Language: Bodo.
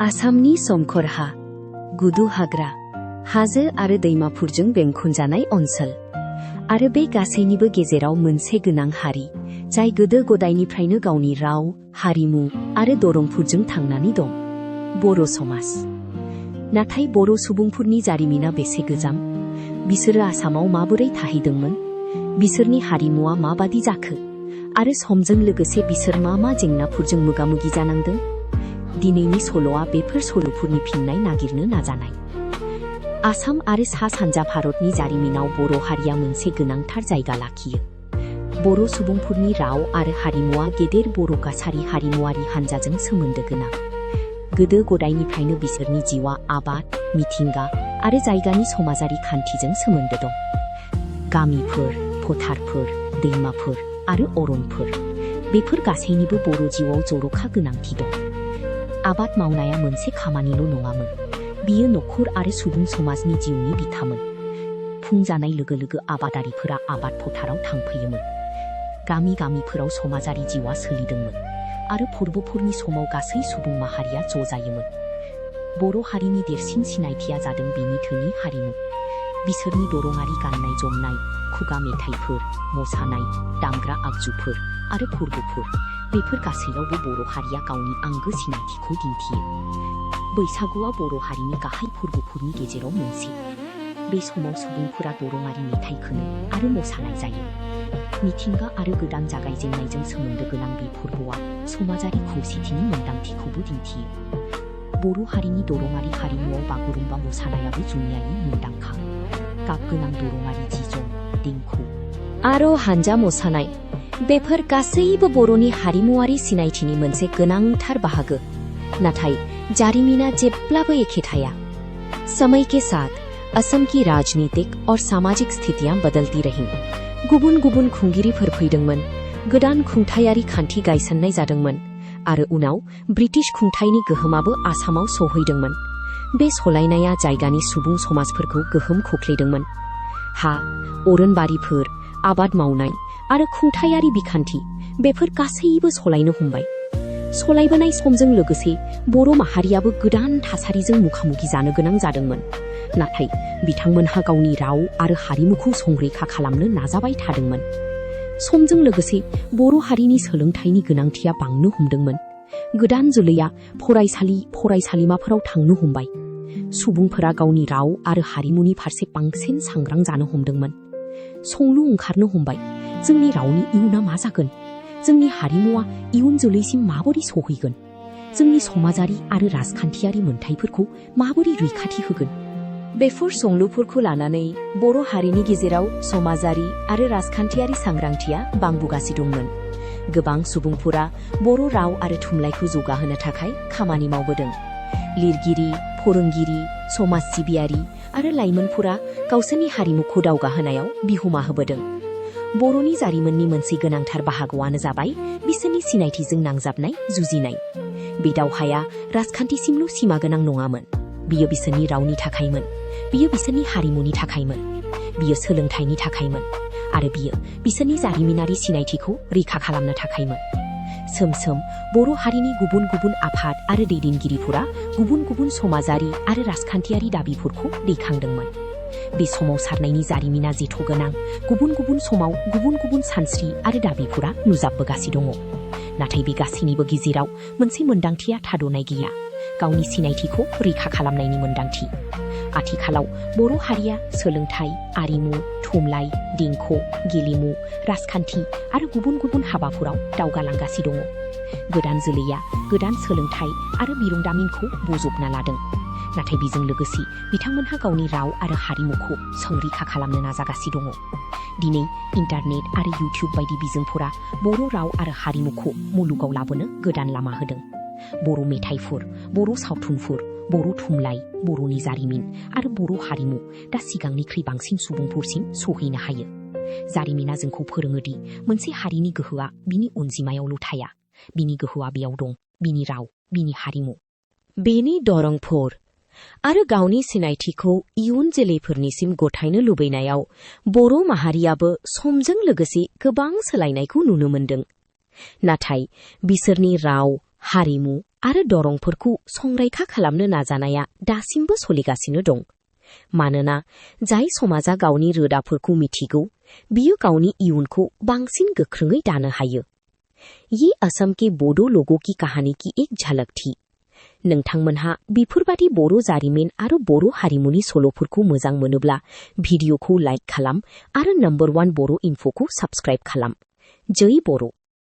आसामनि समखर हा, गुदु हाग्रा, हाजो आरो दैमाफोरजों बेंखनजानाय ओनसोल। आरो बे गासैनिबो गेजेराव मोनसे गोनां हारि, जाय गोदो गोदायनिफ्रायनो गावनि राव, हारिमु आरो दोरोंफोरजों थांनानै दं। बर' समाज। नाथाय बर' सुबुंफोरनि जारिमिना बेसे गोजाम? बिसोरो आसामाव माबोरै थाहैदोंमोन? बिसोरनि हारिमुआ माबादि जाखो? आरो समजों लोगोसे बिसोर मा जेंनाफोरजों मोगा-मोगि जानांदों? दिनैनि सल'आ बेफोर सल'फोरनि फिननाय नागिरनो नाजानाय। आसाम आरो सा-सानजा भारतनि जारिमिनाव बर' हारिया मोनसे गोनांथार जायगा लाखियो। बर' सुबुंफोरनि राव आरो हारिमुआ गेदेर बर' कछारी हारिमुआरि हानजाजों सोमोन्दो गोनां। गोदो गोदायनिफ्रायनो बिसोरनि जिउआ आबाद, मिथिंगा आरो जायगानि समाजारि खान्थिजों सोमोन्दो दं। गामिफोर, फोथारफोर, दैमाफोर आरो अरनफोर, बेफोर गासैनिबो बर' जिउआव जर'खा गोनांथि दं। आबाद मावनाया मोनसे खामानिल' नङामोन, बियो नखर आरो सुबुं समाजनि जिउनि बिथामोन। फुं जानाय लोगो लोगो आबादारिफोरा आबाद फोथाराव थांफैयोमोन। गामिफोराव समाजारि जिउआ सोलिदोंमोन आरो फोरबोफोरनि समाव गासै सुबुं माहारिया ज' जायोमोन। बर' हारिनि देरसिन सिनायथिया जादों बिनि धोनि हारिमु। बिसोरनि दोरोङारि गाननाय जोमनाय, खुगा मेथाइफोर, मोसानाय, दामग्रा आगजुफोर आरो फोरबोफोर, बेफोर गासैयावबो बर' हारिया गावनि आंगो सिनायथिखौ दिन्थियो। बैसागुआ बर' हारिनि गाहाय फोरबोफोरनि गेजेराव मोनसे। बे समाव सुबुंफोरा दोरोङारि मेथाइ खनो आरो मोसानाय जायो। मिथिंगा आरो गोदान जागायजेननायजों सोमोन्दो गोनां बे फोरबोआ समाजारि खौसेथिनि मोन्दांथिखौबो दिन्थियो। बर' हारिनि दोरोङारि हारिमुआव बागुरुम्बा मोसानायाबो जुनियायै मुंदांखा। गाबगोनां दोरोङारि जि-जोम, देंखो आरो हानजा मोसानाय, बेफोर गासैबो बर'नि हारिमुआरि सिनायथिनि मोनसे गोनांथार बाहागो। नाथाय जारिमिना जेब्लाबो एखे थाया। समय के साथ असम की राजनीतिक और सामाजिक स्थितियां बदलती रहीं। गुबुन खुंगिरिफोर फैदोंमोन, गोदान खुंथायारि खान्थि गायसननाय जादोंमोन, आरो उनाव ब्रिटिश खुंथायनि गोहोमाबो आसामाव सौहैदोंमोन। बे सोलायनाया जायगानि सुबुं समाजफोरखौ गोहोम खोख्लैदोंमोन। हा, अरनबारिफोर, आबाद मावनाय आरो खुंथायारि बिखान्थि, बेफोर गासैबो सोलायनो हमबाय। सोलायबोनाय समजों लोगोसे बर' माहारियाबो गोदान थासारिजों मोगा-मोगि जानो गोनां जादोंमोन। नाथाय बिथांमोनहा गावनि राव आरो हारिमुखौ संरैखा खालामनो नाजाबाय थादोंमोन। समजों लोगोसे बर' हारिनि सोलोंथाइनि गोनांथिया बांनो हमदोंमोन। गोदान जोलैया फरायसालिमाफोराव थांनो हमबाय। सुबुंफोरा गावनि राव आरो हारिमुनि फारसे बांसिन सांग्रां जानो हमदोंमोन। सोंलु ओंखारनो हमबाय, जोंनि रावनि इयुना मा जागोन? जोंनि हारिमुआ इयुन जोलैसिम माबोरै सौहैगोन? जोंनि समाजारि आरो राजखान्थियारि मोन्थाइफोरखौ माबोरै रैखाथि होगोन? बेफोर सोंलुफोरखौ लानानै बर' हारिनि गेजेराव समाजारि आरो राजखान्थियारि सांग्रांथिया बांबोगासिनो दंमोन। गोबां सुबुंफोरा बर' राव आरो थुनलाइखौ जौगाहोनो थाखाय खामानि मावबोदों। लिरगिरि, फोरोंगिरि, समाज सिबियारि आरो लाइमोनफोरा गावसोरनि हारिमुखौ दावगाहोनायाव बिहोमा होबोदों। बर'नि जारिमिननि मोनसे गोनांथार बाहागोआनो जाबाय बिसोरनि सिनायथिजों नांजाबनाय जुजिनाय। बे दावहाया राजखान्थिसिमल' सिमा गोनां नङामोन। बियो बिसोरनि रावनि थाखायमोन, बियो बिसोरनि हारिमुनि थाखायमोन, बियो सोलोंथाइनि थाखायमोन, आरो बियो बिसोरनि जारिमिनारि सिनायथिखौ रैखा खालामनो थाखायमोन। सोम बर' हारिनि गुबुन आफाद आरो दैदेनगिरिफोरा गुबुन समाजारि आरो राजखान्थियारि दाबिफोरखौ दैखांदोंमोन। बे सोमावसारनायनि जारिमिना जेथोगोनां। गुबुन समाव गुबुन सानस्रि आरो दाबिफोरा नुजाबोगासिनो दङ। नाथाय बे गासैनिबो गेजेराव मोनसे मोन्दांथिया थाद'नाय गैया, गावनि सिनायथिखौ रैखा खालामनायनि मोन्दांथि। आथिखालाव बर' हारिया सोलोंथाइ, आरिमु, थुनलाइ, देंखो, गेलेमु, राजखान्थि आरो गुबुन हाबाफोराव दावगालांगासिनो दङ। गोदान जोलैया गोदान सोलोंथाइ आरो बिरोंदामिनखौ बोजबना लादों। नाथाय बेजों लोगोसे बिथांमोनहा गावनि राव आरो हारिमुखौ संरैखा खालामनो नाजागासिनो दङ। दिनै इन्टारनेट आरो इउटिउब बायदि बिजोंफोरा बर' राव आरो हारिमुखौ मुलुगाव लाबोनो गोदान लामा होदों। बर' मेथाइफोर, बर' सावथुनफोर, बर' थुनलाइ, बर'नि जारिमिन आरो बर' हारिमु दा सिगांनिख्रुइ बांसिन सुबुंफोरसिम सौहैनो हायो। जारिमिना जोंखौ फोरोङोदि मोनसे हारिनि गोहोआ बिनि अनजिमायावल' थाया, बिनि गोहोआ बेयाव दं, बिनि राव, बिनि हारिमु, बेनि दोरोंफोर आरो गावनि सिनायथिखौ इयुन जोलैफोरनिसिम गथायनो लुबैनायाव बर' माहारियाबो समजों लोगोसे गोबां सोलायनायखौ नुनो मोनदों। नाथाय बिसोरनि राव, हारिमु आरो दरंफोरखौ संरैखा खालामनो नाजानाया दासिमबो सोलिगासिनो दं। मानोना जाय समाजा गावनि रोदाफोरखौ मिथिगौ बियो गावनि इयुनखौ बांसिन गोख्रोङै दानो हायो। ये असम के बोडो लोगों की कहानी की एक झलक थी। नोंथांमोनहा बेफोरबादि बर' जारिमिन आरो बर' हारिमुनि सल'फोरखौ मोजां मोनोब्ला भिडिअखौ लाइक खालाम आरो नम्बर 1 बर' इनफ'खौ साबस्क्राइब खालाम। जै बर'।